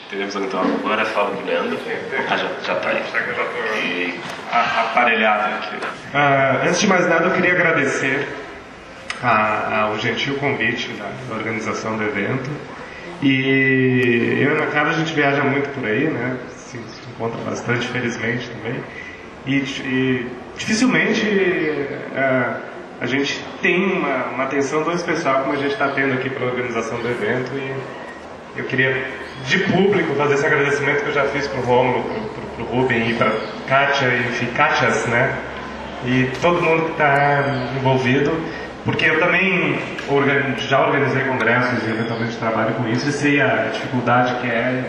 Televisão então agora, fala com o Leandro. Ah, já tá aí. Eu já tô E aparelhado aqui. Antes de mais nada, eu queria agradecer ao gentil convite da organização do evento. E eu e a Ana Carla, a gente viaja muito por aí, né? Se encontra bastante, felizmente também. E dificilmente a gente tem uma atenção tão especial como a gente está tendo aqui para a organização do evento. E eu queria, de público, fazer esse agradecimento que eu já fiz para o Rômulo, para o Rubem e para a Kátia, enfim, Kátias, né? E todo mundo que está envolvido, porque eu também já organizei congressos e eventualmente trabalho com isso e sei a dificuldade que é,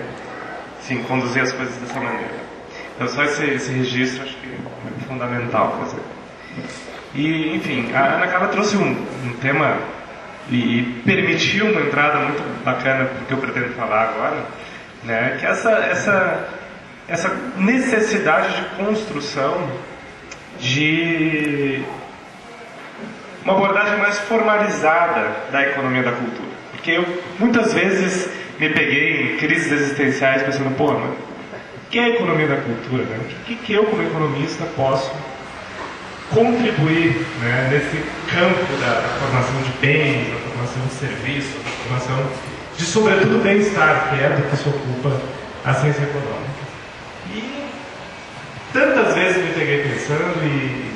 assim, conduzir as coisas dessa maneira. Então só esse registro acho que é fundamental fazer. E, enfim, a Ana Carla trouxe um tema e permitiu uma entrada muito bacana porque eu pretendo falar agora, né, que essa necessidade de construção de uma abordagem mais formalizada da economia da cultura. Porque eu muitas vezes me peguei em crises existenciais pensando, pô, mas o que é a economia da cultura? Né? O que eu, como economista, posso contribuir, né, nesse campo da formação de bens, da formação de serviços, da formação de, sobretudo, bem-estar, que é do que se ocupa a ciência econômica. E tantas vezes me peguei pensando e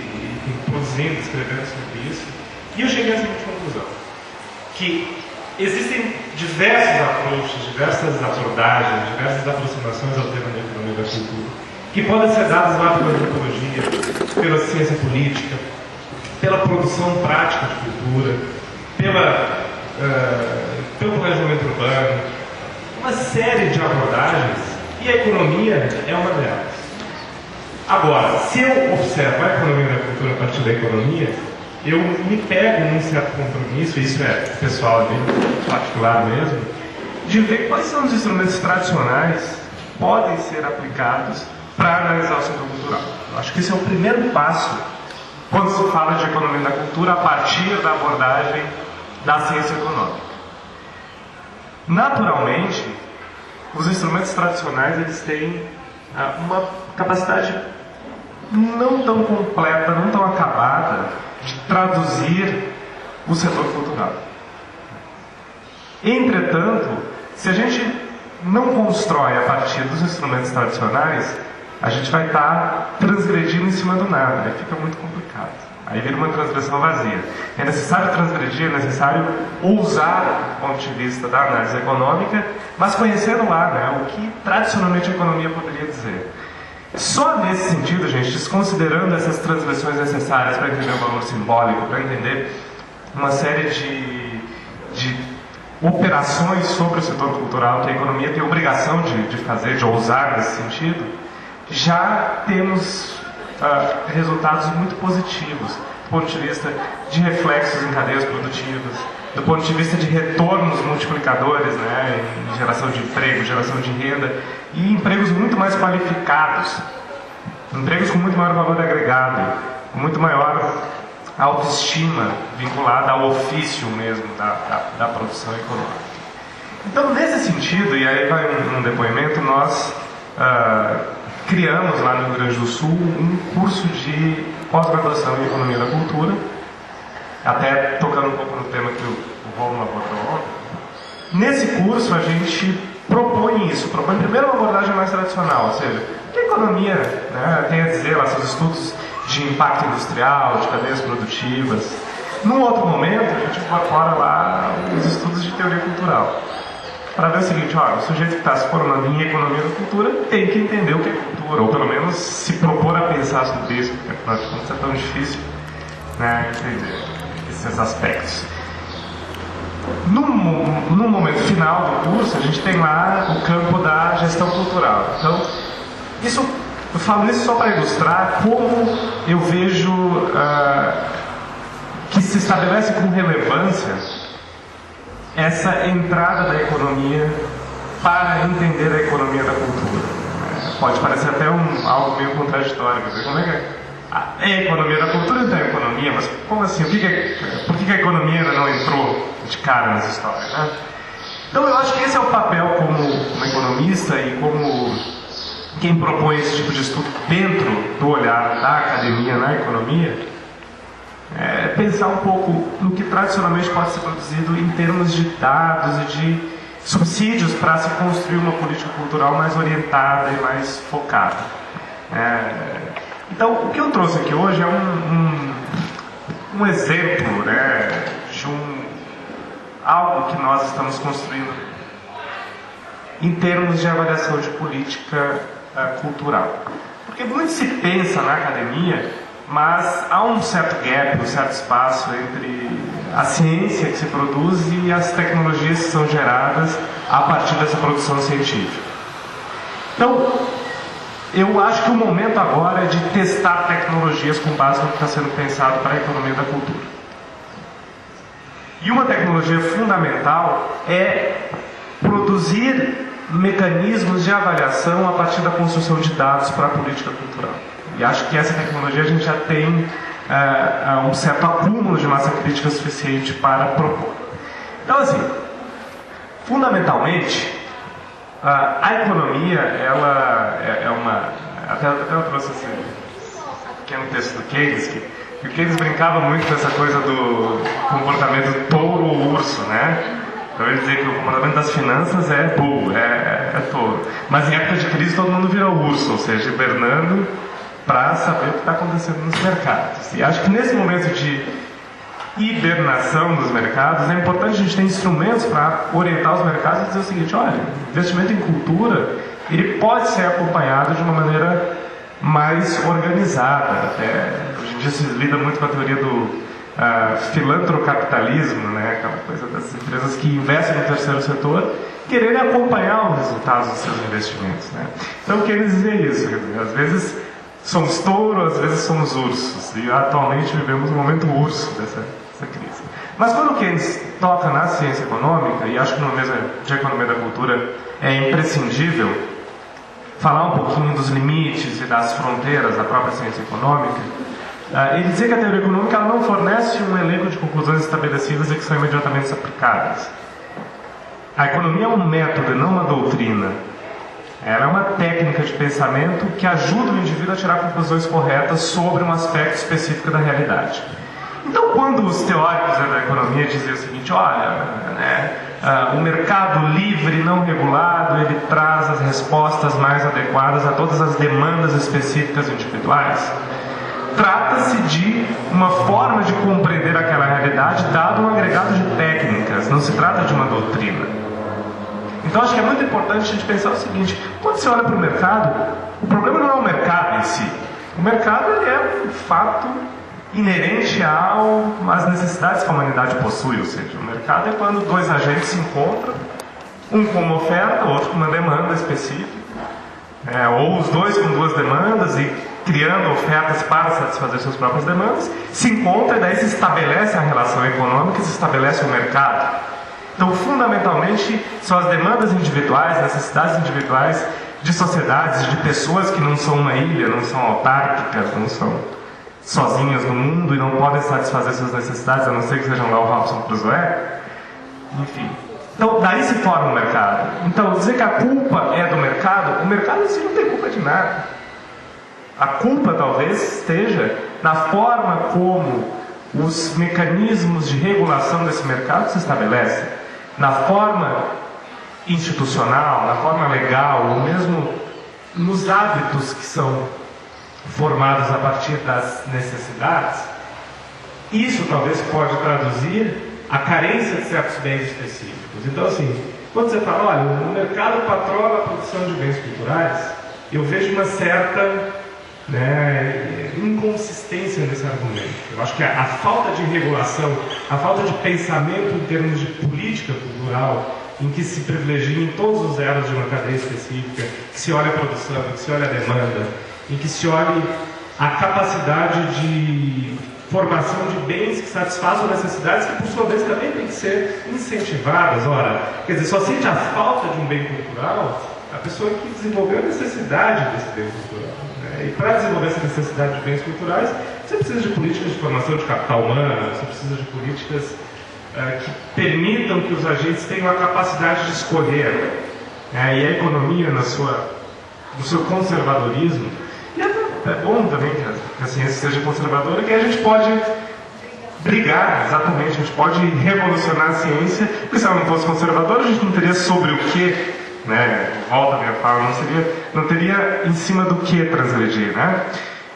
produzindo, escrevendo sobre isso, e eu cheguei à seguinte conclusão, que existem diversos approaches, diversas abordagens, diversas aproximações ao tema da economia da cultura, que podem ser dadas lá pela antropologia, pela ciência política, pela produção prática de cultura, pelo planejamento urbano, uma série de abordagens, e a economia é uma delas. Agora, se eu observo a economia da cultura a partir da economia, eu me pego num certo compromisso, isso é pessoal, particular mesmo, de ver quais são os instrumentos tradicionais que podem ser aplicados para analisar o setor cultural. Eu acho que esse é o primeiro passo quando se fala de economia da cultura a partir da abordagem da ciência econômica. Naturalmente, os instrumentos tradicionais eles têm uma capacidade não tão completa, não tão acabada de traduzir o setor cultural. Entretanto, se a gente não constrói a partir dos instrumentos tradicionais, a gente vai estar transgredindo em cima do nada, aí fica muito complicado. Aí vira uma transgressão vazia. É necessário transgredir, é necessário ousar do ponto de vista da análise econômica, mas conhecendo lá, né, o que tradicionalmente a economia poderia dizer. Só nesse sentido, gente, desconsiderando essas transgressões necessárias para entender o valor simbólico, para entender uma série de operações sobre o setor cultural que a economia tem a obrigação de fazer, de ousar nesse sentido, já temos resultados muito positivos do ponto de vista de reflexos em cadeias produtivas, do ponto de vista de retornos multiplicadores, né, em geração de emprego, geração de renda, e empregos muito mais qualificados, empregos com muito maior valor agregado, com muito maior autoestima vinculada ao ofício mesmo da produção econômica. Então, nesse sentido, e aí vai um depoimento, nós criamos lá no Rio Grande do Sul um curso de pós-graduação em Economia da Cultura, até tocando um pouco no tema que o Rômulo abordou ontem. Nesse curso a gente propõe primeiro uma abordagem mais tradicional, ou seja, o que a economia, né, tem a dizer lá, seus estudos de impacto industrial, de cadeias produtivas. Num outro momento a gente incorpora lá os estudos de teoria cultural, para ver o seguinte, olha, o sujeito que está se formando em economia da cultura tem que entender o que é cultura, ou pelo menos se propor a pensar sobre isso, porque afinal de contas é tão difícil, né, entender esses aspectos. No momento final do curso, a gente tem lá o campo da gestão cultural. Então, eu falo isso só para ilustrar como eu vejo que se estabelece com relevância essa entrada da economia para entender a economia da cultura. Pode parecer até algo meio contraditório, quer dizer, como é que é a economia da cultura, então é economia, mas como assim? Por que a economia ainda não entrou de cara nessa história, né? Então eu acho que esse é o papel como como economista e como quem propõe esse tipo de estudo dentro do olhar da academia na economia, é pensar um pouco no que tradicionalmente pode ser produzido em termos de dados e de subsídios para se construir uma política cultural mais orientada e mais focada. Então, o que eu trouxe aqui hoje é um exemplo, né, de algo que nós estamos construindo em termos de avaliação de política cultural. Porque muito se pensa na academia, mas há um certo gap, um certo espaço entre a ciência que se produz e as tecnologias que são geradas a partir dessa produção científica. Então, eu acho que o momento agora é de testar tecnologias com base no que está sendo pensado para a economia da cultura. E uma tecnologia fundamental é produzir mecanismos de avaliação a partir da construção de dados para a política cultural. E acho que essa tecnologia a gente já tem um certo acúmulo de massa crítica suficiente para propor. Então, assim, fundamentalmente, a economia, ela é uma... Até eu trouxe esse pequeno texto do Keynes, que o Keynes brincava muito com essa coisa do comportamento touro-urso, né? Então ele dizia que o comportamento das finanças é burro, é touro. Mas em época de crise todo mundo vira urso, ou seja, hibernando para saber o que está acontecendo nos mercados. E acho que nesse momento de hibernação dos mercados, é importante a gente ter instrumentos para orientar os mercados e dizer o seguinte: olha, investimento em cultura, ele pode ser acompanhado de uma maneira mais organizada. Até, hoje em dia se lida muito com a teoria do filantrocapitalismo, né? Aquela coisa das empresas que investem no terceiro setor quererem acompanhar os resultados dos seus investimentos, né? Então, Keynes dizia isso, quer dizer, às vezes somos touro, às vezes somos ursos, e atualmente vivemos um momento urso dessa crise. Mas quando Keynes toca na ciência econômica, e acho que no mesa de economia da cultura é imprescindível falar um pouquinho dos limites e das fronteiras da própria ciência econômica, ele dizia que a teoria econômica ela não fornece um elenco de conclusões estabelecidas e que são imediatamente aplicadas. A economia é um método e não uma doutrina. Ela é uma técnica de pensamento que ajuda o indivíduo a tirar conclusões corretas sobre um aspecto específico da realidade. Então, quando os teóricos da economia diziam o seguinte: olha, né, o mercado livre não regulado ele traz as respostas mais adequadas a todas as demandas específicas individuais, trata-se de uma forma de compreender aquela realidade dado um agregado de técnicas, não se trata de uma doutrina. Então acho que é muito importante a gente pensar o seguinte: quando você olha para o mercado, o problema não é o mercado em si. O mercado ele é um fato inerente às necessidades que a humanidade possui, ou seja, o mercado é quando dois agentes se encontram, um com uma oferta, o outro com uma demanda específica, ou os dois com duas demandas e criando ofertas para satisfazer suas próprias demandas, se encontra e daí se estabelece a relação econômica e se estabelece o mercado. Então, fundamentalmente, são as demandas individuais, necessidades individuais de sociedades, de pessoas que não são uma ilha, não são autárquicas, não são sozinhas no mundo e não podem satisfazer suas necessidades, a não ser que sejam lá o Robinson Crusoe. Enfim. Então, daí se forma o mercado. Então, dizer que a culpa é do mercado, o mercado em si não tem culpa de nada. A culpa talvez esteja na forma como os mecanismos de regulação desse mercado se estabelecem, na forma institucional, na forma legal, ou mesmo nos hábitos que são formados a partir das necessidades. Isso talvez pode traduzir a carência de certos bens específicos. Então, assim, quando você fala, olha, o mercado patrona a produção de bens culturais, eu vejo uma certa inconsistência nesse argumento. Eu acho que a falta de regulação, a falta de pensamento em termos de política cultural, em que se privilegia em todos os elos de uma cadeia específica, que se olha a produção, que se olha a demanda, em que se olhe a capacidade de formação de bens que satisfaçam necessidades que, por sua vez, também têm que ser incentivadas. Ora, quer dizer, só sente a falta de um bem cultural a pessoa que desenvolveu a necessidade desse bem cultural. E para desenvolver essa necessidade de bens culturais, você precisa de políticas de formação de capital humano, você precisa de políticas que permitam que os agentes tenham a capacidade de escolher E a economia, no seu conservadorismo, e é bom também que a ciência seja conservadora, que a gente pode brigar, exatamente, a gente pode revolucionar a ciência, porque se ela não fosse conservadora, a gente não teria sobre o que, né? Volta a minha fala, não teria em cima do que transgredir, né?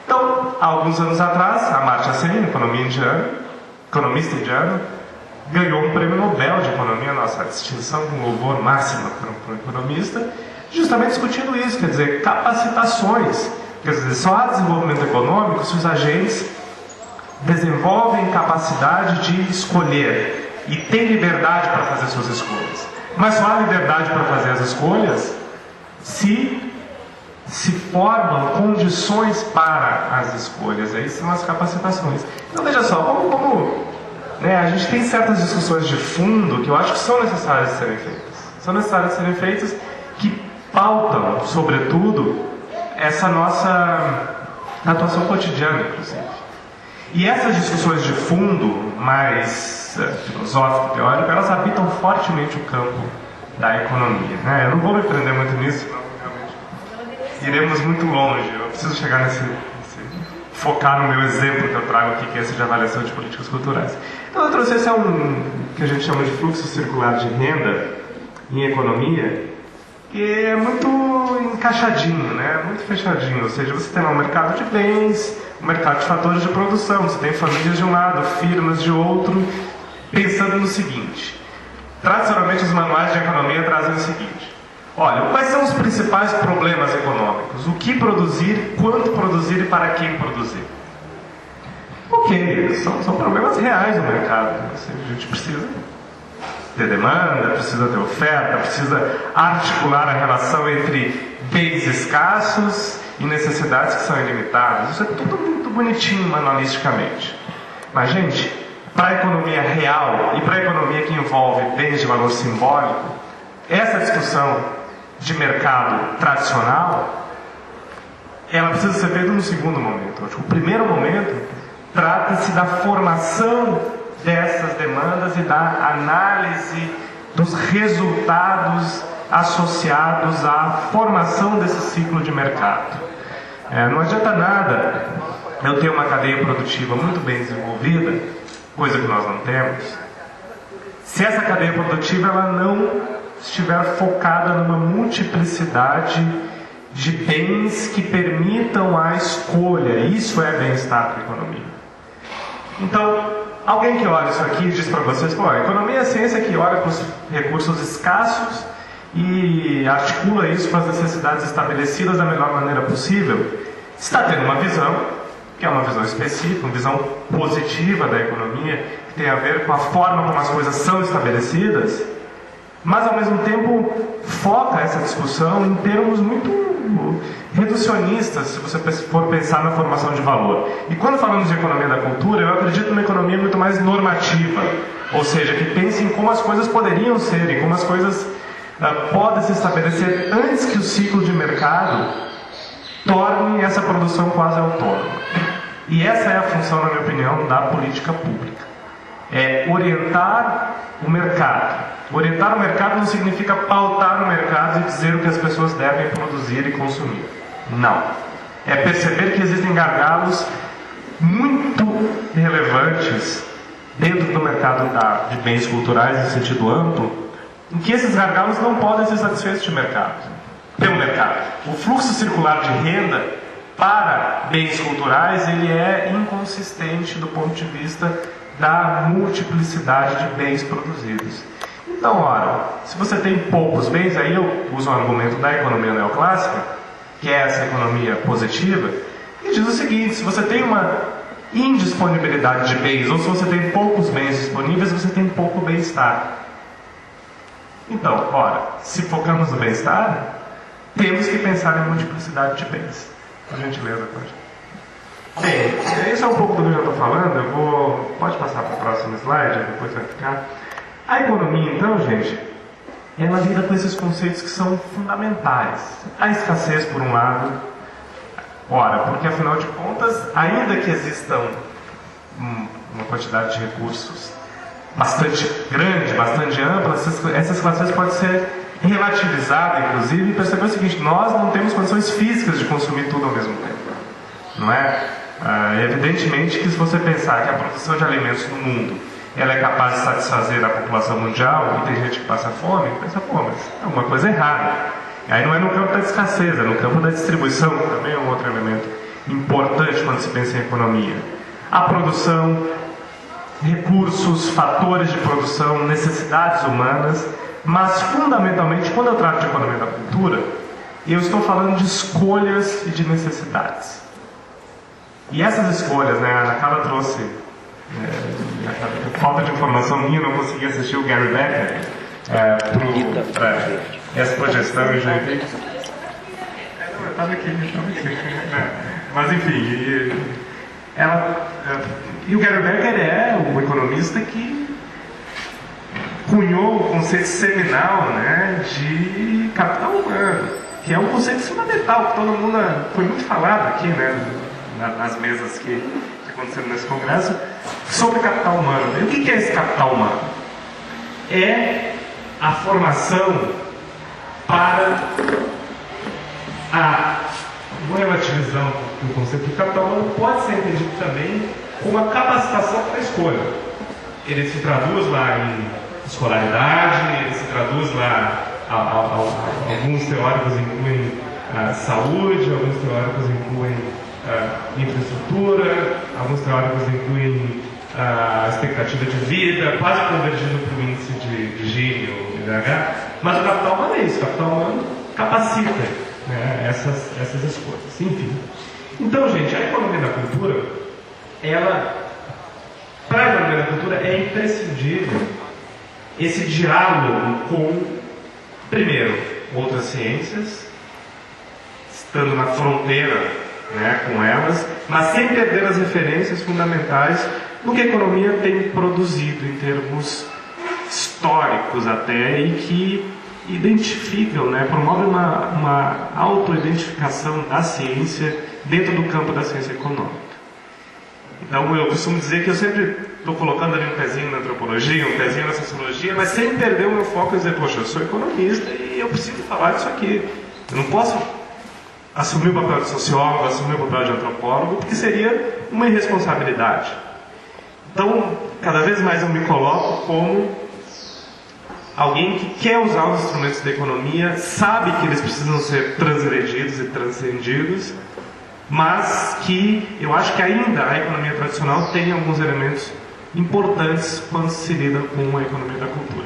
Então, há alguns anos atrás, Amartya Sen, economista indiano, ganhou um prêmio Nobel de Economia, nossa distinção com louvor máxima para um economista, justamente discutindo isso, quer dizer, capacitações. Quer dizer, só há desenvolvimento econômico se os agentes desenvolvem capacidade de escolher e têm liberdade para fazer suas escolhas. Mas só há liberdade para fazer as escolhas se formam condições para as escolhas. Aí são as capacitações. Então veja só, a gente tem certas discussões de fundo que eu acho que são necessárias de serem feitas. São necessárias de serem feitas que pautam, sobretudo, essa nossa atuação cotidiana, inclusive. E essas discussões de fundo, mais filosófico, teórico, elas habitam fortemente o campo da economia. Né? Eu não vou me prender muito nisso, senão realmente iremos muito longe. Eu preciso chegar focar no meu exemplo que eu trago aqui, que é esse de avaliação de políticas culturais. Então eu trouxe esse que a gente chama de fluxo circular de renda em economia, que é muito encaixadinho, né? Muito fechadinho. Ou seja, você tem um mercado de bens, um mercado de fatores de produção, você tem famílias de um lado, firmas de outro, pensando no seguinte. Tradicionalmente os manuais de economia trazem o seguinte: olha, quais são os principais problemas econômicos? O que produzir, quanto produzir e para quem produzir? Ok, são problemas reais no mercado. A gente precisa ter demanda, precisa ter oferta, precisa articular a relação entre bens escassos e necessidades que são ilimitadas. Isso é tudo muito bonitinho manualisticamente. Mas, gente, para a economia real e para a economia que envolve bens de valor simbólico, essa discussão de mercado tradicional, ela precisa ser feita no segundo momento. Acho que o primeiro momento trata-se da formação dessas demandas e da análise dos resultados associados à formação desse ciclo de mercado. Não adianta nada eu ter uma cadeia produtiva muito bem desenvolvida, coisa que nós não temos, se essa cadeia produtiva ela não estiver focada numa multiplicidade de bens que permitam a escolha. Isso é bem-estar para a economia. Então, alguém que olha isso aqui e diz para vocês: a economia é a ciência que olha para os recursos escassos e articula isso para as necessidades estabelecidas da melhor maneira possível, está tendo uma visão, que é uma visão específica, uma visão positiva da economia, que tem a ver com a forma como as coisas são estabelecidas, mas ao mesmo tempo foca essa discussão em termos muito reducionistas, se você for pensar na formação de valor. E quando falamos de economia da cultura, eu acredito numa economia muito mais normativa, ou seja, que pense em como as coisas poderiam ser e como as coisas podem se estabelecer antes que o ciclo de mercado torne essa produção quase autônoma. E essa é a função, na minha opinião, da política pública. É orientar o mercado. Orientar o mercado não significa pautar no mercado e dizer o que as pessoas devem produzir e consumir. Não. É perceber que existem gargalos muito relevantes dentro do mercado de bens culturais, em sentido amplo, em que esses gargalos não podem ser satisfeitos pelo mercado. O fluxo circular de renda para bens culturais ele é inconsistente do ponto de vista da multiplicidade de bens produzidos. Então, ora, se você tem poucos bens, aí eu uso o argumento da economia neoclássica, que é essa economia positiva, e diz o seguinte: se você tem uma indisponibilidade de bens, ou se você tem poucos bens disponíveis, você tem pouco bem-estar. Então, ora, se focamos no bem-estar, temos que pensar em multiplicidade de bens. Por gentileza, pode. Bem, isso é um pouco do que eu já estou falando. Pode passar para o próximo slide, depois vai ficar. A economia, então, gente, ela lida com esses conceitos que são fundamentais. A escassez, por um lado. Ora, porque afinal de contas, ainda que existam uma quantidade de recursos bastante grande, bastante ampla, essa escassez pode ser relativizado, inclusive, e perceber o seguinte: nós não temos condições físicas de consumir tudo ao mesmo tempo. Não é? Evidentemente que se você pensar que a produção de alimentos no mundo ela é capaz de satisfazer a população mundial, e tem gente que passa fome, pensa, pô, mas é alguma coisa errada. Aí não é no campo da escassez, é no campo da distribuição, que também é um outro elemento importante quando se pensa em economia. A produção, recursos, fatores de produção, necessidades humanas, mas fundamentalmente, quando eu trato de economia da cultura, eu estou falando de escolhas e de necessidades. E essas escolhas, né, a Ana Carla trouxe, falta de informação minha, eu não consegui assistir o Gary Becker essa projeção, eu já vi. Eu estava aqui. Mas enfim, e o Gary Becker é um economista que cunhou o conceito seminal, né, de capital humano, que é um conceito fundamental, que todo mundo foi muito falado aqui, né, nas mesas que aconteceram nesse congresso, sobre capital humano. E o que é esse capital humano? É a formação para a relativização do conceito de capital humano pode ser entendido também como a capacitação para a escolha. Ele se traduz lá em escolaridade, ele se traduz lá, alguns teóricos incluem saúde, alguns teóricos incluem infraestrutura, alguns teóricos incluem a expectativa de vida, quase convergindo para o índice de Gini ou IDH, mas o capital humano é isso, o capital humano capacita, né, essas escolhas, enfim. Então, gente, a economia da cultura, para a economia da cultura é imprescindível esse diálogo com, primeiro, outras ciências, estando na fronteira, né, com elas, mas sem perder as referências fundamentais no que a economia tem produzido em termos históricos até, e que identificam, né, promove uma autoidentificação da ciência dentro do campo da ciência econômica. Então eu costumo dizer que eu sempre estou colocando ali um pezinho na antropologia, um pezinho na sociologia, mas sem perder o meu foco e dizer, poxa, eu sou economista e eu preciso falar disso aqui. Eu não posso assumir o papel de sociólogo, assumir o papel de antropólogo, porque seria uma irresponsabilidade. Então, cada vez mais eu me coloco como alguém que quer usar os instrumentos da economia, sabe que eles precisam ser transgredidos e transcendidos, mas que eu acho que ainda a economia tradicional tem alguns elementos importantes quando se lida com a economia da cultura.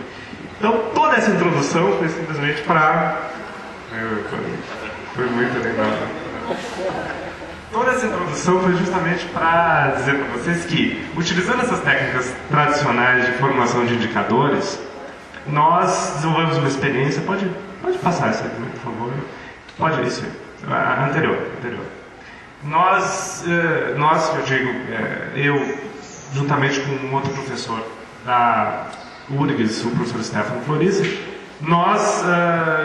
Então, toda essa introdução foi simplesmente para... Foi muito legal. Toda essa introdução foi justamente para dizer para vocês que, utilizando essas técnicas tradicionais de formulação de indicadores, nós desenvolvemos uma experiência. Pode passar isso aqui, por favor. Pode isso. Anterior. Nós, eu digo, eu, juntamente com um outro professor da URGS, o professor Stefano Florisi, nós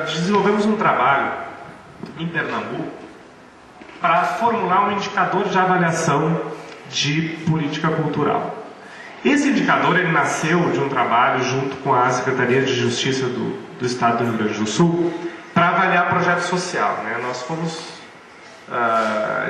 desenvolvemos um trabalho em Pernambuco para formular um indicador de avaliação de política cultural. Esse indicador ele nasceu de um trabalho junto com a Secretaria de Justiça do Estado do Rio Grande do Sul para avaliar projeto social, né? Nós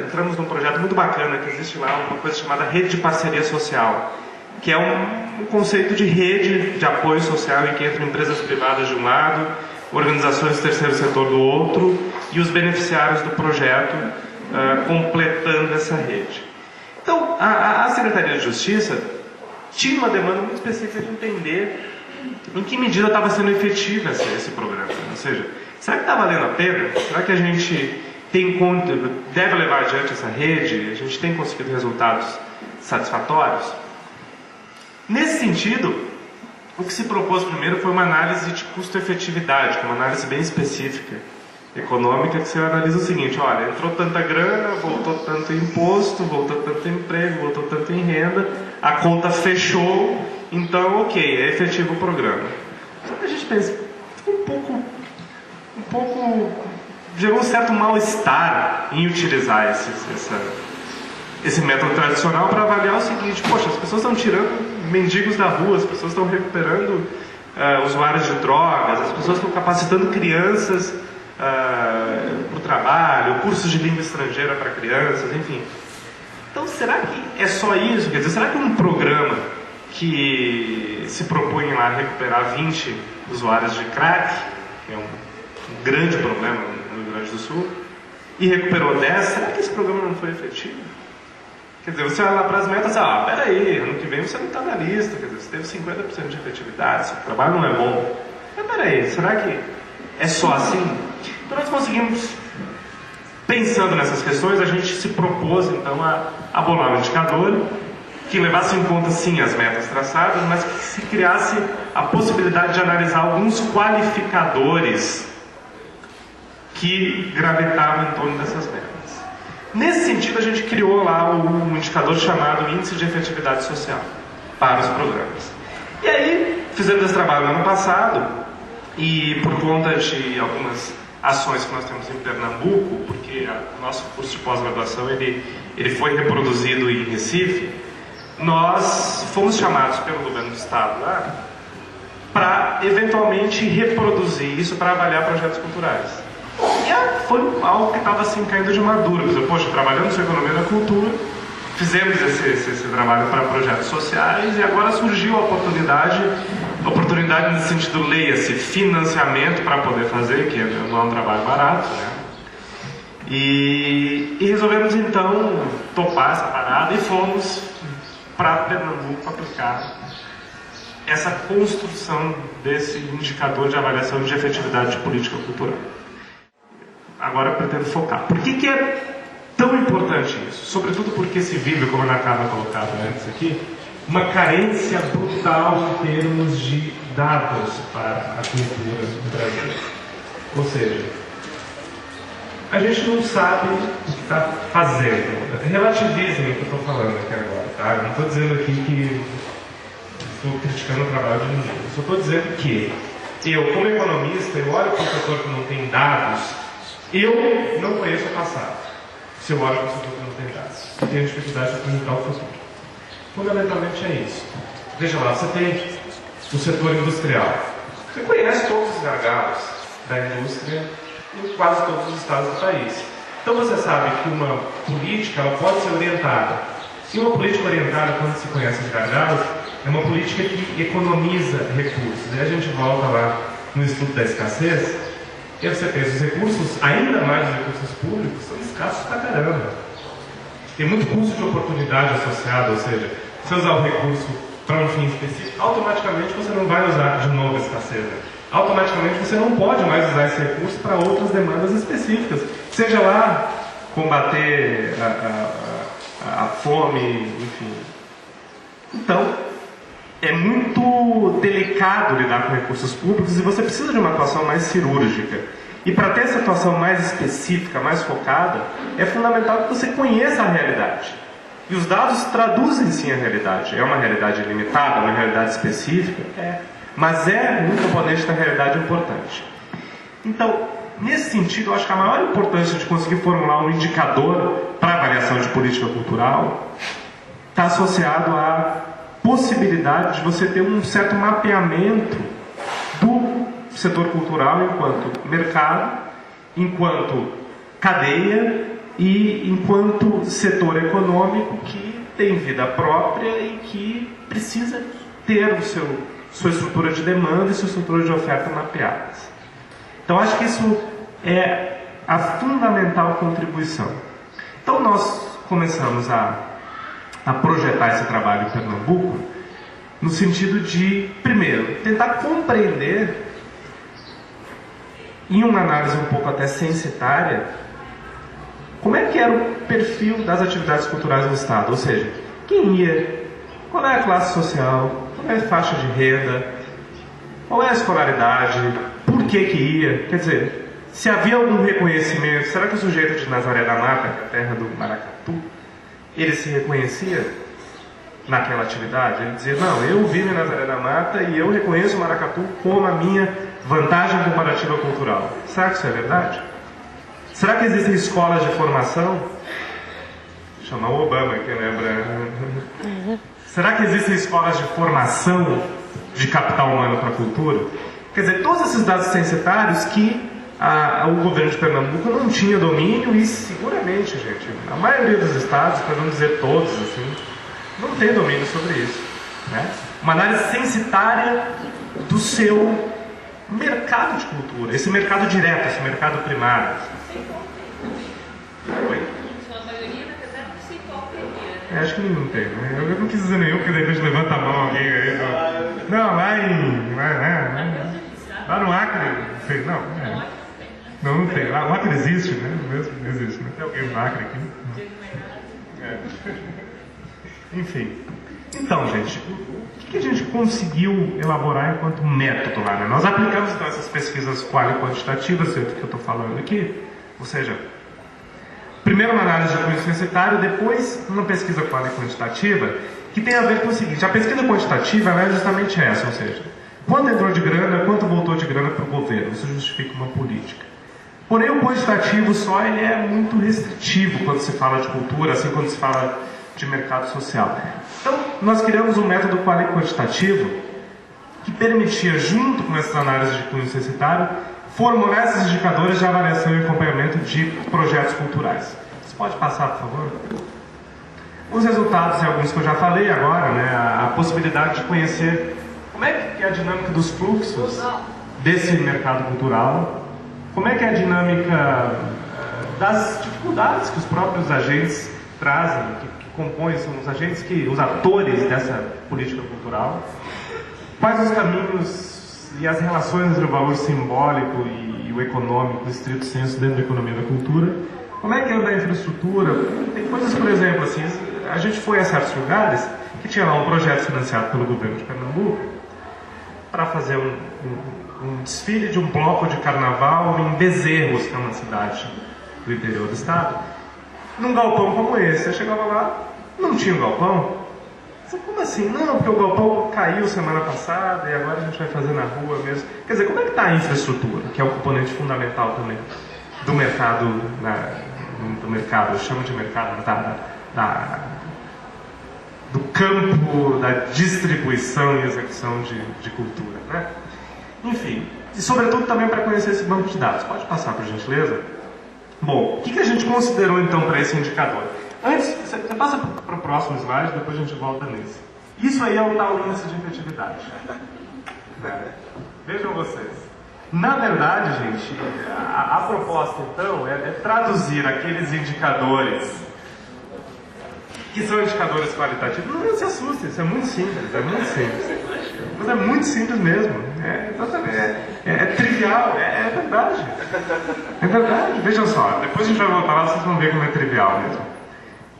entramos num projeto muito bacana que existe lá, uma coisa chamada Rede de Parceria Social, que é um conceito de rede de apoio social em que entram empresas privadas de um lado, organizações do terceiro setor do outro e os beneficiários do projeto completando essa rede. Então, a Secretaria de Justiça tinha uma demanda muito específica de entender em que medida estava sendo efetivo esse programa. Ou seja, será que está valendo a pena? Será que a gente deve levar adiante essa rede? A gente tem conseguido resultados satisfatórios? Nesse sentido, o que se propôs primeiro foi uma análise de custo-efetividade, que é uma análise bem específica, econômica, que você analisa o seguinte: olha, entrou tanta grana, voltou tanto em imposto, voltou tanto em emprego, voltou tanto em renda, a conta fechou, então ok, é efetivo o programa. Só que a gente pensa, gerou um certo mal-estar em utilizar esse método tradicional para avaliar o seguinte: poxa, as pessoas estão tirando mendigos da rua, as pessoas estão recuperando usuários de drogas, as pessoas estão capacitando crianças para o trabalho, cursos de língua estrangeira para crianças, enfim. Então, será que é só isso? Quer dizer, será que um programa que se propõe lá a recuperar 20 usuários de crack, que é um grande problema no Rio Grande do Sul, e recuperou 10, será que esse programa não foi efetivo? Quer dizer, você olha lá para as metas e fala, peraí, ano que vem você não está na lista, quer dizer, você teve 50% de efetividade, seu trabalho não é bom. Mas peraí, será que é só assim? Então nós conseguimos, pensando nessas questões, a gente se propôs então a bolar um indicador que levasse em conta sim as metas traçadas, mas que se criasse a possibilidade de analisar alguns qualificadores que gravitavam em torno dessas metas. Nesse sentido, a gente criou lá um indicador chamado Índice de Efetividade Social para os programas. E aí, fizemos esse trabalho no ano passado, e por conta de algumas ações que nós temos em Pernambuco, porque o nosso curso de pós-graduação ele foi reproduzido em Recife, nós fomos chamados pelo governo do estado lá para eventualmente reproduzir isso para avaliar projetos culturais. E foi algo que estava assim caindo de madura. Poxa, trabalhamos com a economia da cultura, fizemos esse trabalho para projetos sociais e agora surgiu a oportunidade nesse sentido, leia-se, financiamento para poder fazer, que não é um trabalho barato, né? E resolvemos então topar essa parada e fomos para Pernambuco aplicar essa construção desse indicador de avaliação de efetividade de política cultural. Agora eu pretendo focar. Por que é tão importante isso? Sobretudo porque se vive, como a Ana Carla colocava antes aqui, uma carência brutal em termos de dados para a cultura no Brasil. Ou seja, a gente não sabe o que está fazendo. Relativizem o que eu estou falando aqui agora, tá? Eu não estou dizendo aqui que estou criticando o trabalho de ninguém. Eu só estou dizendo que eu, como economista, eu olho para o setor que não tem dados, eu não conheço o passado. Se eu olho para o setor que não tem dados, eu tenho dificuldade de apresentar o futuro. Fundamentalmente é isso. Veja lá, você tem o setor industrial. Você conhece todos os gargalos da indústria em quase todos os estados do país. Então você sabe que uma política ela pode ser orientada. E uma política orientada, quando se conhece os gargalos, é uma política que economiza recursos. E a gente volta lá no estudo da escassez, e você pensa, os recursos, ainda mais os recursos públicos, são escassos pra caramba. Tem muito custo de oportunidade associado, ou seja, se usar o recurso para um fim específico, automaticamente você não vai usar de novo a escassez. Automaticamente você não pode mais usar esse recurso para outras demandas específicas. Seja lá combater a fome, enfim. Então, é muito delicado lidar com recursos públicos e você precisa de uma atuação mais cirúrgica. E para ter essa atuação mais específica, mais focada, é fundamental que você conheça a realidade. E os dados traduzem sim a realidade. É uma realidade limitada, uma realidade específica? É. Mas é um componente da realidade importante. Então, nesse sentido, eu acho que a maior importância de conseguir formular um indicador para avaliação de política cultural está associado à possibilidade de você ter um certo mapeamento do setor cultural enquanto mercado, enquanto cadeia e enquanto setor econômico que tem vida própria e que precisa ter sua estrutura de demanda e sua estrutura de oferta mapeadas. Então acho que isso é a fundamental contribuição. Então nós começamos a projetar esse trabalho em Pernambuco no sentido de, primeiro, tentar compreender, em uma análise um pouco até censitária, como é que era o perfil das atividades culturais no Estado, ou seja, quem ia, qual é a classe social, qual é a faixa de renda, qual é a escolaridade, por que ia, quer dizer, se havia algum reconhecimento, será que o sujeito de Nazaré da Mata, que é a terra do maracatu, ele se reconhecia naquela atividade? Ele dizia, não, eu vivo em Nazaré da Mata e eu reconheço o maracatu como a minha vantagem comparativa cultural. Será que isso é verdade? Será que existem escolas de formação? Chamar o Obama aqui, lembra? Será que existem escolas de formação de capital humano para a cultura. Quer dizer, todos esses dados censitários que o governo de Pernambuco não tinha domínio e seguramente, gente, a maioria dos estados, para não dizer todos, assim, não tem domínio sobre isso. Né? Uma análise censitária do seu mercado de cultura, esse mercado direto, esse mercado primário. Oi? Acho que não tem, né? Eu não quis dizer nenhum, porque de repente levanta a mão alguém aí. Não, lá no Acre, não sei, não. Não tem. Lá, o Acre existe, né? Mesmo existe. Não tem alguém no Acre aqui. Enfim. Então, gente, o que a gente conseguiu elaborar enquanto método lá, né? Nós aplicamos então essas pesquisas quantitativas, que eu estou falando aqui, ou seja, primeiro uma análise de cunho censitário, depois uma pesquisa quantitativa, que tem a ver com o seguinte: a pesquisa quantitativa ela é justamente essa, ou seja, quanto entrou de grana, quanto voltou de grana para o governo, isso justifica uma política. Porém, o quantitativo só ele é muito restritivo quando se fala de cultura, assim quando se fala de mercado social. Então, nós criamos um método quantitativo que permitia, junto com essas análises de cunho censitário, formular esses indicadores de avaliação e acompanhamento de projetos culturais. Você pode passar, por favor? Os resultados, e alguns que eu já falei agora, né? A possibilidade de conhecer como é que é a dinâmica dos fluxos desse mercado cultural, como é que é a dinâmica das dificuldades que os próprios agentes trazem, que compõem, são os agentes, os atores dessa política cultural, quais os caminhos e as relações entre o valor simbólico e o econômico, o estrito senso, dentro da economia da cultura, como é que anda a infraestrutura. Tem coisas, por exemplo, assim, a gente foi a certos lugares que tinha lá um projeto financiado pelo governo de Pernambuco para fazer um desfile de um bloco de carnaval em Bezerros, que é uma cidade do interior do estado, num galpão como esse. Você chegava lá, não tinha um galpão. Você, como assim? Não, porque o galpão caiu semana passada e agora a gente vai fazer na rua mesmo. Quer dizer, como é que está a infraestrutura, que é um componente fundamental também do mercado, do mercado, eu chamo de mercado, do campo da distribuição e execução de cultura, né? Enfim, e sobretudo também para conhecer esse banco de dados. Pode passar, por gentileza? Bom, o que a gente considerou então para esse indicador? Antes, você passa para o próximo slide, depois a gente volta nesse. Isso aí é o tal índice de efetividade. Vejam vocês. Na verdade, gente, a proposta então é traduzir aqueles indicadores que são indicadores qualitativos. Não se assustem, isso é muito simples, Mas é muito simples mesmo. É trivial, é verdade. É verdade, vejam só, depois a gente vai voltar lá, vocês vão ver como é trivial mesmo.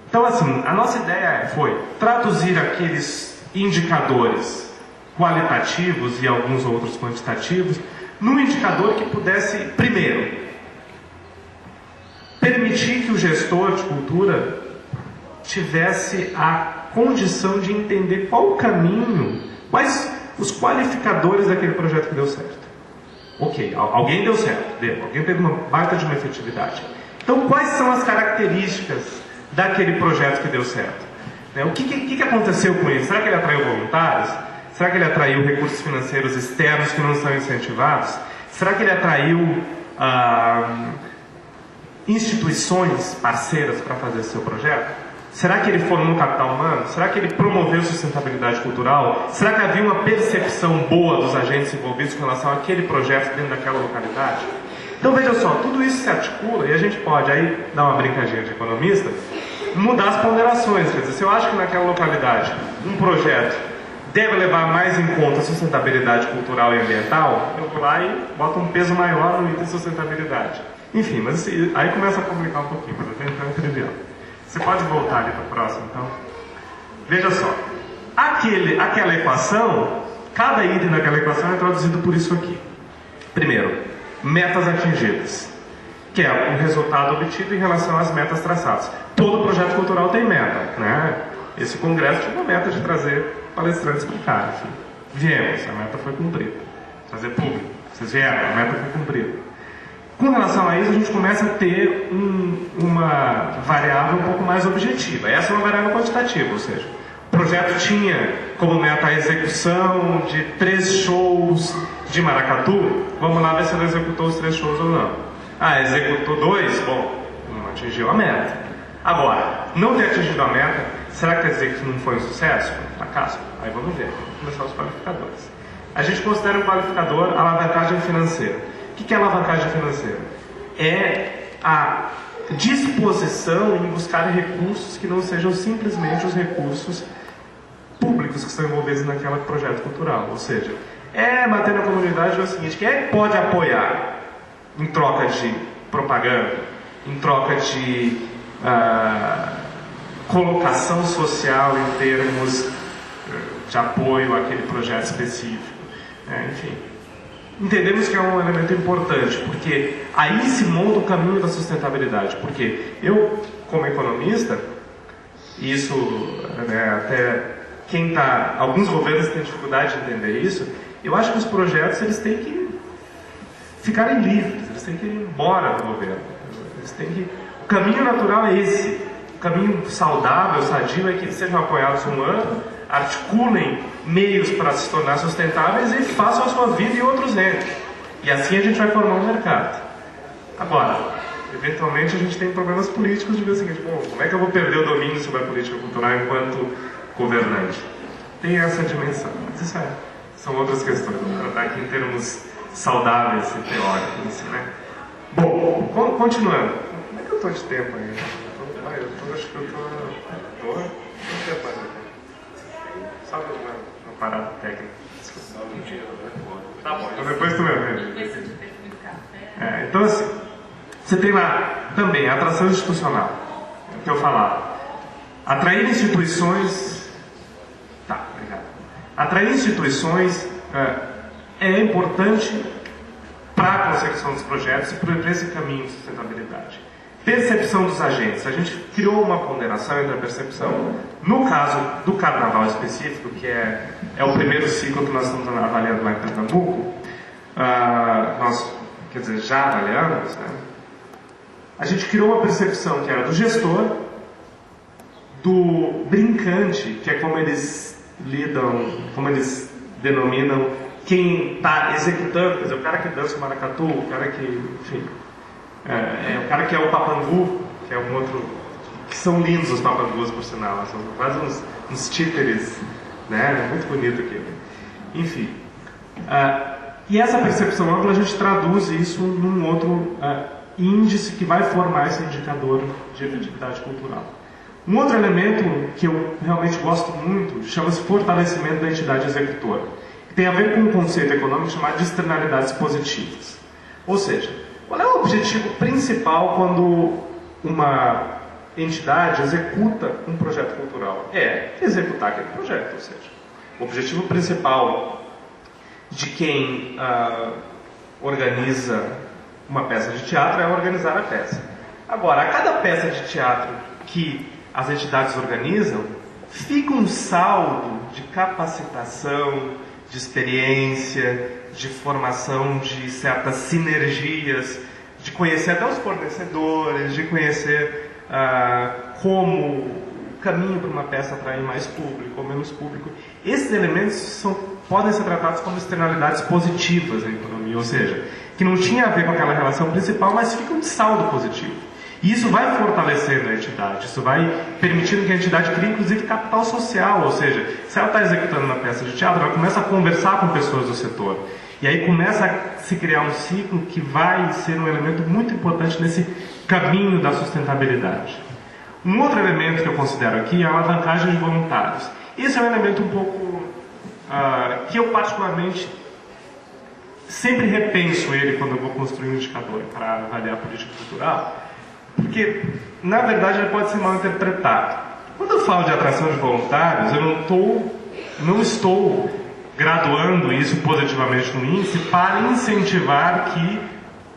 Então, assim, a nossa ideia foi traduzir aqueles indicadores qualitativos e alguns outros quantitativos num indicador que pudesse, primeiro, permitir que o gestor de cultura tivesse a condição de entender qual o caminho, quais os qualificadores daquele projeto que deu certo. Ok, alguém deu certo, alguém teve uma baita de uma efetividade. Então, quais são as características daquele projeto que deu certo? O que aconteceu com ele? Será que ele atraiu voluntários? Será que ele atraiu recursos financeiros externos que não são incentivados? Será que ele atraiu instituições parceiras para fazer seu projeto? Será que ele formou capital humano? Será que ele promoveu sustentabilidade cultural? Será que havia uma percepção boa dos agentes envolvidos com relação àquele projeto dentro daquela localidade? Então veja só, tudo isso se articula e a gente pode aí dar uma brincadinha de economista, mudar as ponderações. Quer dizer, se eu acho que naquela localidade um projeto deve levar mais em conta a sustentabilidade cultural e ambiental, eu vou lá e boto um peso maior no item sustentabilidade. Enfim, mas aí começa a complicar um pouquinho, mas até então é trivial. Você pode voltar ali para a próxima, então? Veja só. Aquela equação, cada item daquela equação é traduzido por isso aqui. Primeiro, metas atingidas, que é o resultado obtido em relação às metas traçadas. Todo projeto cultural tem meta, né? Esse congresso tinha uma meta de trazer palestrantes para cá, enfim. Viemos, a meta foi cumprida. Trazer público, vocês vieram, a meta foi cumprida. Com relação a isso, a gente começa a ter uma variável um pouco mais objetiva. Essa é uma variável quantitativa, ou seja, projeto tinha como meta a execução de 3 shows de maracatu. Vamos lá ver se ele executou os 3 shows ou não. Ah, executou 2? Bom, não atingiu a meta. Agora, não ter atingido a meta, será que quer dizer que não foi um sucesso? Um fracasso? Aí vamos ver, vamos começar os qualificadores. A gente considera um qualificador a alavancagem financeira. O que é alavancagem financeira? É a disposição em buscar recursos que não sejam simplesmente os recursos públicos que estão envolvidos naquele projeto cultural. Ou seja, bater na comunidade é o seguinte: quem é que pode apoiar em troca de propaganda, em troca de colocação social em termos de apoio àquele projeto específico? Enfim, entendemos que é um elemento importante, porque aí se monta o caminho da sustentabilidade. Porque eu, como economista, isso, até alguns governos têm dificuldade de entender isso. Eu acho que os projetos eles têm que ficarem livres, eles têm que ir embora do governo. O caminho natural é esse. O caminho saudável, sadio, é que eles sejam apoiados um ano, articulem meios para se tornar sustentáveis e façam a sua vida em outros entes. E assim a gente vai formar um mercado. Agora, eventualmente a gente tem problemas políticos de ver o seguinte: bom, como é que eu vou perder o domínio sobre a política cultural enquanto governante? Tem essa dimensão, mas isso são outras questões. Vamos tratar aqui em termos saudáveis e teóricos, né? Bom, continuando. Como é que eu estou de tempo aí? Acho que eu estou... Quanto tempo mais aqui? Só uma parada técnica. Tá bom, então depois tu me vê. Então assim, você tem lá também a atração institucional, que eu falava. Atrair instituições... Tá, obrigado. Atrair instituições é importante para a consecução dos projetos e para esse caminho de sustentabilidade. Percepção dos agentes. A gente criou uma ponderação entre a percepção, no caso do carnaval específico, que é o primeiro ciclo que nós estamos avaliando lá em Pernambuco. Nós, quer dizer, já avaliamos, né? A gente criou uma percepção que era do gestor, do brincante, que é como eles lidam, como eles denominam quem está executando, quer dizer, o cara que dança o maracatu, o cara que, enfim, o cara que é o papangu, que é um outro, que são lindos os papangus, por sinal, são quase uns títeres, né? Muito bonito aquilo. Enfim, e essa percepção ampla a gente traduz isso num outro índice que vai formar esse indicador de efetividade cultural. Um outro elemento que eu realmente gosto muito chama-se fortalecimento da entidade executora, que tem a ver com um conceito econômico chamado de externalidades positivas. Ou seja, qual é o objetivo principal quando uma entidade executa um projeto cultural? É executar aquele projeto. Ou seja, o objetivo principal de quem organiza uma peça de teatro é organizar a peça. Agora, a cada peça de teatro que as entidades organizam, fica um saldo de capacitação, de experiência, de formação de certas sinergias, de conhecer até os fornecedores, de conhecer como o caminho para uma peça atrair mais público ou menos público. Esses elementos podem ser tratados como externalidades positivas na economia, ou seja, que não tinha a ver com aquela relação principal, mas fica um saldo positivo. E isso vai fortalecendo a entidade, isso vai permitindo que a entidade crie, inclusive, capital social, ou seja, se ela está executando uma peça de teatro, ela começa a conversar com pessoas do setor. E aí começa a se criar um ciclo que vai ser um elemento muito importante nesse caminho da sustentabilidade. Um outro elemento que eu considero aqui é a alavancagem de voluntários. Esse é um elemento um pouco que eu particularmente sempre repenso ele quando eu vou construir um indicador para avaliar a política cultural, porque, na verdade, ele pode ser mal interpretado. Quando eu falo de atração de voluntários, eu não estou graduando isso positivamente no índice para incentivar que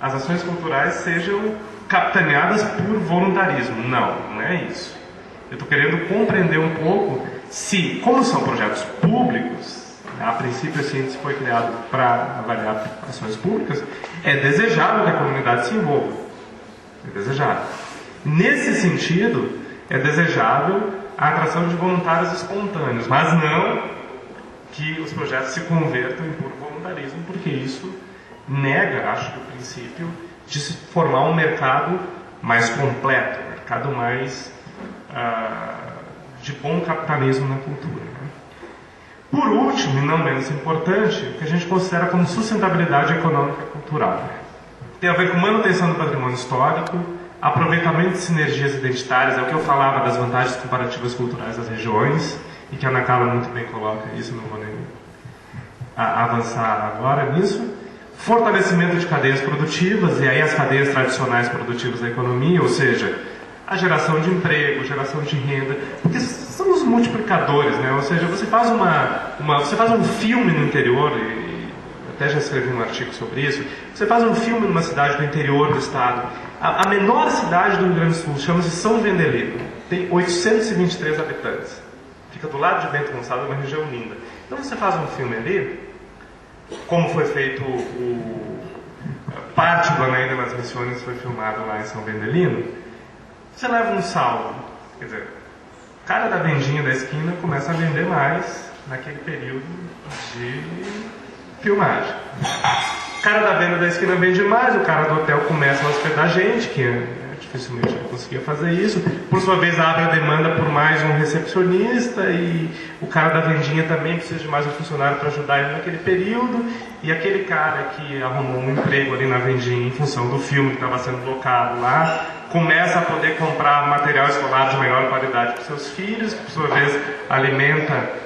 as ações culturais sejam capitaneadas por voluntarismo. Não é isso. Eu estou querendo compreender um pouco se, como são projetos públicos, a princípio esse índice foi criado para avaliar ações públicas, é desejável que a comunidade se envolva. É desejável. Nesse sentido, é desejável a atração de voluntários espontâneos, mas não que os projetos se convertam em puro voluntarismo, porque isso nega, acho que o princípio de se formar um mercado mais completo, um mercado mais de bom capitalismo na cultura. Né? Por último, e não menos importante, o que a gente considera como sustentabilidade econômica e cultural. Tem a ver com manutenção do patrimônio histórico, aproveitamento de sinergias identitárias, é o que eu falava das vantagens comparativas culturais das regiões, e que a Ana Carla muito bem coloca isso, não vou nem avançar agora nisso. Fortalecimento de cadeias produtivas, e aí as cadeias tradicionais produtivas da economia, ou seja, a geração de emprego, geração de renda, porque são os multiplicadores, né? Ou seja, você faz você faz um filme no interior, e até já escrevi um artigo sobre isso, você faz um filme numa cidade do interior do estado, a menor cidade do Rio Grande do Sul, chama-se São Vendelino, tem 823 habitantes, fica do lado de Bento Gonçalves, uma região linda. Então você faz um filme ali, como foi feito parte do Anaída nas Missões foi filmado lá em São Vendelino, você leva um saldo, quer dizer, o cara da vendinha da esquina começa a vender mais naquele período de filmagem. O cara da venda da esquina vende mais, o cara do hotel começa a hospedar gente, que dificilmente ele conseguia fazer isso, por sua vez abre a demanda por mais um recepcionista, e o cara da vendinha também precisa de mais um funcionário para ajudar ele naquele período, e aquele cara que arrumou um emprego ali na vendinha em função do filme que estava sendo locado lá, começa a poder comprar material escolar de melhor qualidade para seus filhos, que por sua vez alimenta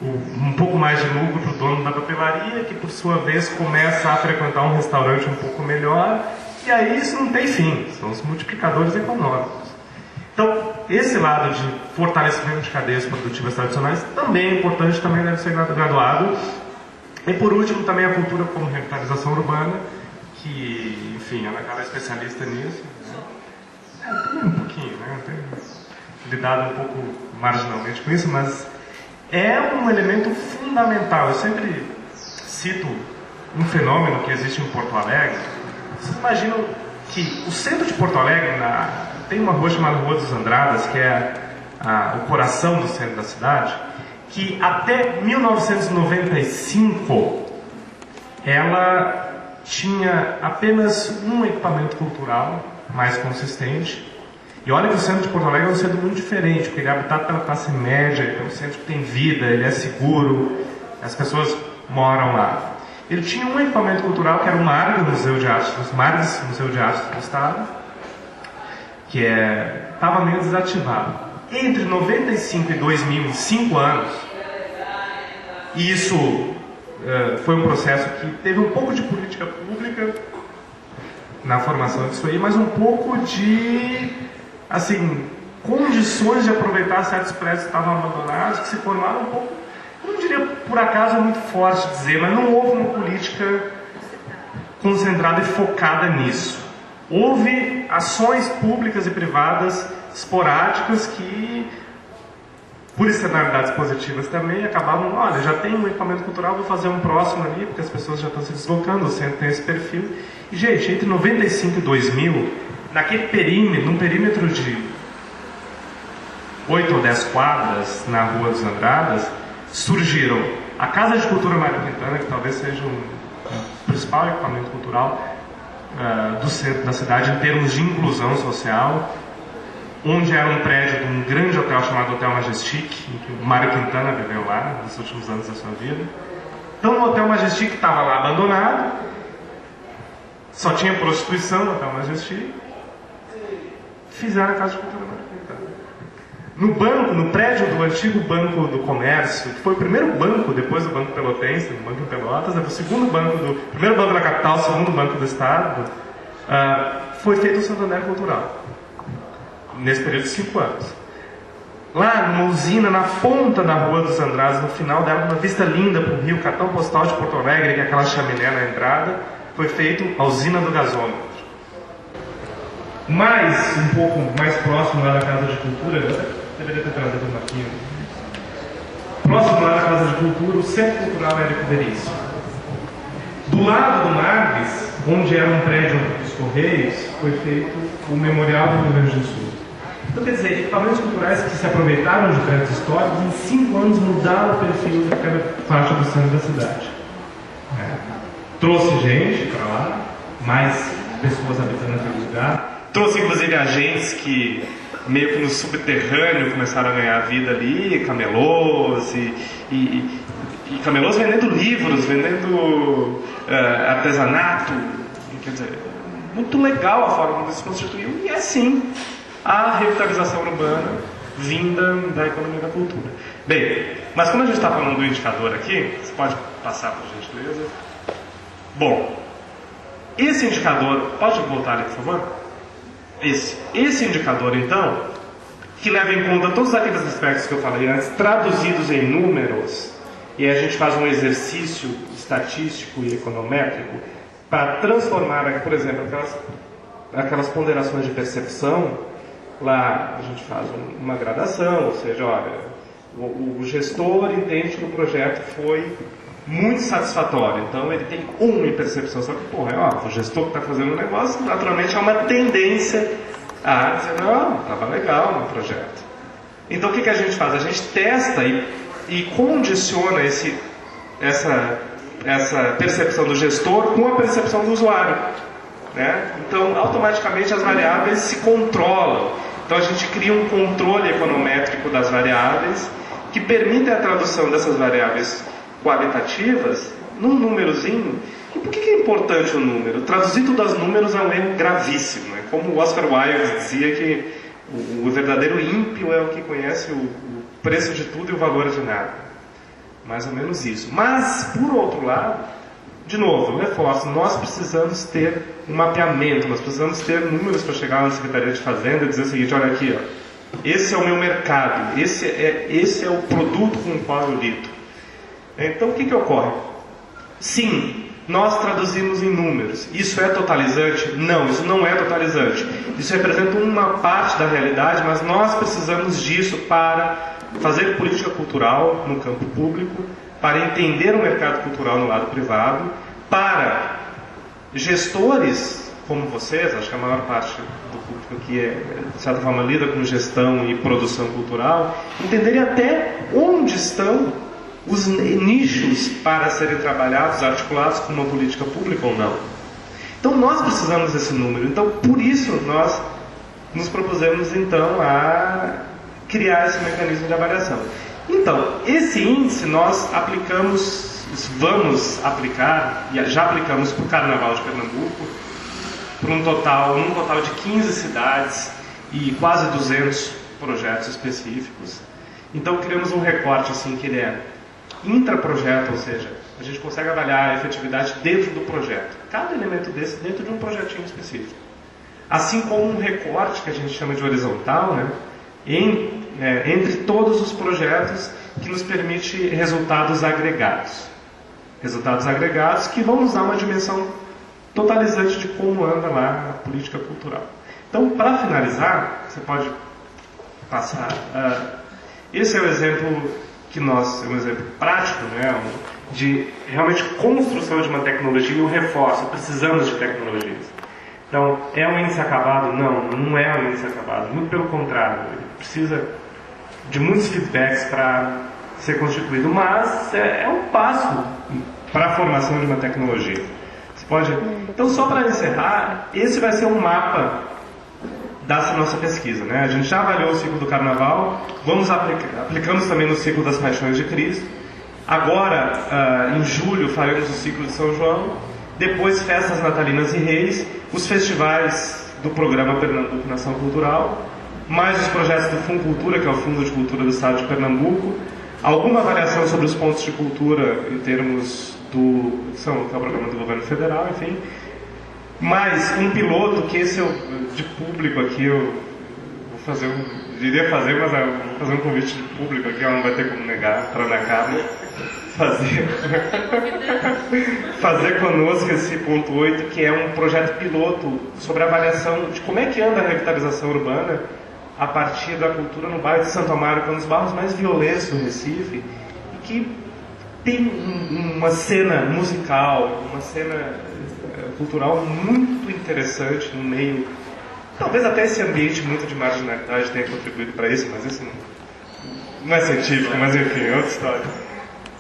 um pouco mais de lucro para o dono da papelaria, que por sua vez começa a frequentar um restaurante um pouco melhor, e aí isso não tem fim, são os multiplicadores econômicos. Então, esse lado de fortalecimento de cadeias produtivas tradicionais também é importante, também deve ser graduado. E por último, também a cultura como revitalização urbana, que, enfim, a Ana Carla é especialista nisso. Também um pouquinho, né? Eu tenho lidado um pouco marginalmente com isso, mas é um elemento fundamental. Eu sempre cito um fenômeno que existe em Porto Alegre. Vocês imaginam que o centro de Porto Alegre tem uma rua chamada Rua dos Andradas, que é o coração do centro da cidade, que até 1995 ela tinha apenas um equipamento cultural mais consistente. E olha que o centro de Porto Alegre é um centro muito diferente, porque ele é habitado pela classe média, é um centro que tem vida, ele é seguro, as pessoas moram lá. Ele tinha um equipamento cultural que era o MARG, Museu de Artes do Estado, que estava meio desativado. Entre 95 e 2000, em 5 anos, e isso foi um processo que teve um pouco de política pública na formação disso aí, mas um pouco de, assim, condições de aproveitar certos prédios que estavam abandonados, que se formaram um pouco, eu não diria por acaso, é muito forte dizer, mas não houve uma política concentrada e focada nisso. Houve ações públicas e privadas esporádicas que, por externalidades positivas também, acabavam, olha, já tem um equipamento cultural, vou fazer um próximo ali, porque as pessoas já estão se deslocando, o centro tem esse perfil. E, gente, entre 95 e 2000, num perímetro de 8 ou 10 quadras na Rua dos Andradas, surgiram a Casa de Cultura Mário Quintana, que talvez seja o principal equipamento cultural do centro da cidade em termos de inclusão social, onde era um prédio de um grande hotel chamado Hotel Majestic, em que o Mário Quintana viveu lá nos últimos anos da sua vida. Então o Hotel Majestic estava lá abandonado, só tinha prostituição no Hotel Majestic, fizeram a Casa de Cultura Mário Quintana. No prédio do antigo Banco do Comércio, que foi o primeiro banco, depois do Banco Pelotense, o Banco em Pelotas, o primeiro banco da capital, o segundo banco do estado, foi feito o Santander Cultural, nesse período de 5 anos. Lá, numa usina, na ponta da Rua dos Andradas, no final dela, uma vista linda para o rio, cartão postal de Porto Alegre, que é aquela chaminé na entrada, foi feito a usina do gasômetro. Um pouco mais próximo lá da Casa de Cultura, eu deveria ter trazido uma aqui. Próximo lá da Casa de Cultura, o Centro Cultural Érico Veríssimo. Do lado do Marques, onde era um prédio dos Correios, foi feito o Memorial do Rio Grande do Sul. Então, quer dizer, equipamentos culturais que se aproveitaram de créditos históricos, em 5 anos mudaram o perfil daquela faixa do centro da cidade. Trouxe gente para lá, mais pessoas habitando aquele lugar. Trouxe, inclusive, agentes que, meio que no subterrâneo, começaram a ganhar vida ali, camelôs, e camelôs vendendo livros, vendendo artesanato. Quer dizer, muito legal a forma como isso se constituiu, e é sim a revitalização urbana vinda da economia da cultura. Bem, mas como a gente está falando do indicador aqui, você pode passar por gentileza? Bom, esse indicador, pode voltar ali, por favor? Esse indicador, então, que leva em conta todos aqueles aspectos que eu falei antes, traduzidos em números, e aí a gente faz um exercício estatístico e econométrico para transformar, por exemplo, aquelas ponderações de percepção. Lá a gente faz uma gradação, ou seja, olha, o gestor entende que o projeto foi muito satisfatório, então ele tem 1 em percepção, só que, o gestor que está fazendo o negócio, naturalmente há uma tendência a dizer, não, estava legal no projeto. Então o que a gente faz? A gente testa e condiciona essa percepção do gestor com a percepção do usuário. Né? Então, automaticamente as variáveis se controlam. Então a gente cria um controle econométrico das variáveis que permite a tradução dessas variáveis qualitativas num númerozinho. E por que é importante o número? Traduzir tudo aos números é um erro gravíssimo. Né? Como o Oscar Wilde dizia que o verdadeiro ímpio é o que conhece o preço de tudo e o valor de nada. Mais ou menos isso. Mas, por outro lado, de novo, eu reforço, nós precisamos ter um mapeamento, nós precisamos ter números para chegar na Secretaria de Fazenda e dizer o seguinte, olha aqui, esse é o meu mercado, esse é o produto com o qual eu lido. Então, o que ocorre? Sim, nós traduzimos em números. Isso é totalizante? Não, isso não é totalizante. Isso representa uma parte da realidade, mas nós precisamos disso para fazer política cultural no campo público, para entender o mercado cultural no lado privado, para gestores como vocês, acho que a maior parte do público aqui de certa forma lida com gestão e produção cultural, entenderem até onde estão os nichos para serem trabalhados, articulados com uma política pública ou não. Então nós precisamos desse número. Então por isso nós nos propusemos então a criar esse mecanismo de avaliação. Então, esse índice nós vamos aplicar, e já aplicamos para o Carnaval de Pernambuco, para num total de 15 cidades e quase 200 projetos específicos. Então, criamos um recorte assim, que ele é intraprojeto, ou seja, a gente consegue avaliar a efetividade dentro do projeto. Cada elemento desse dentro de um projetinho específico. Assim como um recorte que a gente chama de horizontal, né? Entre todos os projetos, que nos permite resultados agregados. Resultados agregados que vão nos dar uma dimensão totalizante de como anda lá a política cultural. Então, para finalizar, você pode passar. Esse é o exemplo que nós, é um exemplo prático, né, de realmente construção de uma tecnologia e o reforço. Precisamos de tecnologias. Então, é um índice acabado? Não é um índice acabado. Muito pelo contrário. Ele precisa de muitos feedbacks para ser constituído, mas é um passo para a formação de uma tecnologia. Você pode... Então, só para encerrar, esse vai ser um mapa da nossa pesquisa. Né? A gente já avaliou o ciclo do Carnaval, aplicamos também no ciclo das Paixões de Cristo. Agora, em julho, faremos o ciclo de São João, depois festas natalinas e reis, os festivais do programa Pernambuco Nação Cultural, mais os projetos do Funcultura, que é o Fundo de Cultura do Estado de Pernambuco, alguma avaliação sobre os pontos de cultura em termos que é o programa do governo federal, enfim, mais um piloto, que esse de público aqui, eu vou fazer iria fazer, mas eu vou fazer um convite de público aqui, ela não vai ter como negar, para na cara, fazer conosco esse ponto 8, que é um projeto piloto sobre a avaliação de como é que anda a revitalização urbana a partir da cultura no bairro de Santo Amaro, que é um dos bairros mais violentos do Recife, e que tem uma cena musical, uma cena cultural muito interessante no meio Talvez até esse ambiente muito de marginalidade tenha contribuído para isso, mas isso não é científico, mas enfim, é outra história.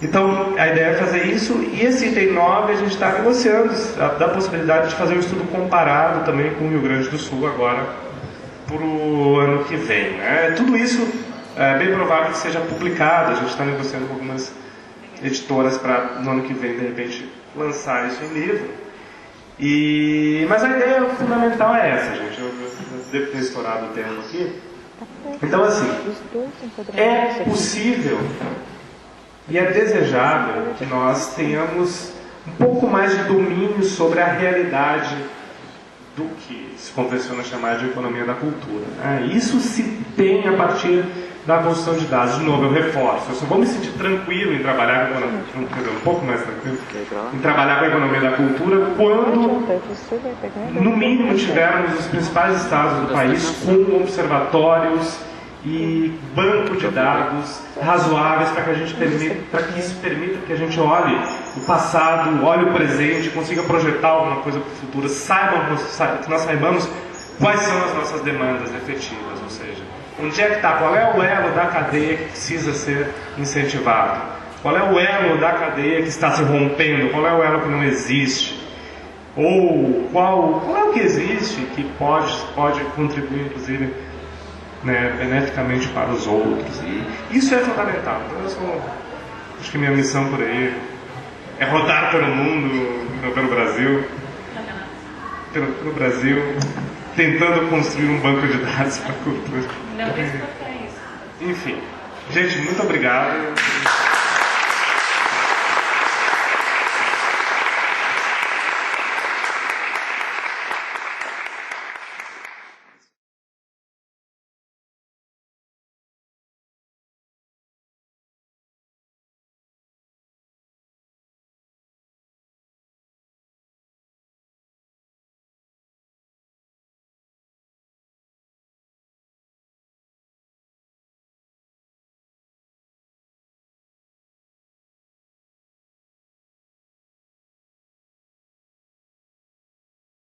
Então, a ideia é fazer isso, e esse item 9 a gente está negociando da possibilidade de fazer um estudo comparado também com o Rio Grande do Sul agora, para o ano que vem. Né? Tudo isso é bem provável que seja publicado, a gente está negociando com algumas editoras para no ano que vem, de repente, lançar isso em livro. Mas a ideia fundamental é essa, gente. Eu devo ter estourado o tempo aqui. Então, assim, é possível e é desejável que nós tenhamos um pouco mais de domínio sobre a realidade do que se convenciona chamar de economia da cultura. Né? Isso se tem a partir da construção de dados. De novo, eu reforço. Eu só vou me sentir tranquilo em trabalhar com a economia, um pouco mais tranquilo, em trabalhar com a economia da cultura quando, no mínimo, tivermos os principais estados do país com observatórios e banco de dados razoáveis para que isso permita que a gente olhe o passado, olhe o presente, consiga projetar alguma coisa para o futuro, que nós saibamos quais são as nossas demandas efetivas, ou seja, onde é que está, qual é o elo da cadeia que precisa ser incentivado, qual é o elo da cadeia que está se rompendo, qual é o elo que não existe, ou qual é o que existe que pode contribuir, inclusive, né, beneficamente para os outros. E isso é fundamental. Então, acho que minha missão por aí é rodar pelo mundo, pelo Brasil, pelo Brasil, tentando construir um banco de dados para a cultura. Não, isso. Enfim, gente, muito obrigado.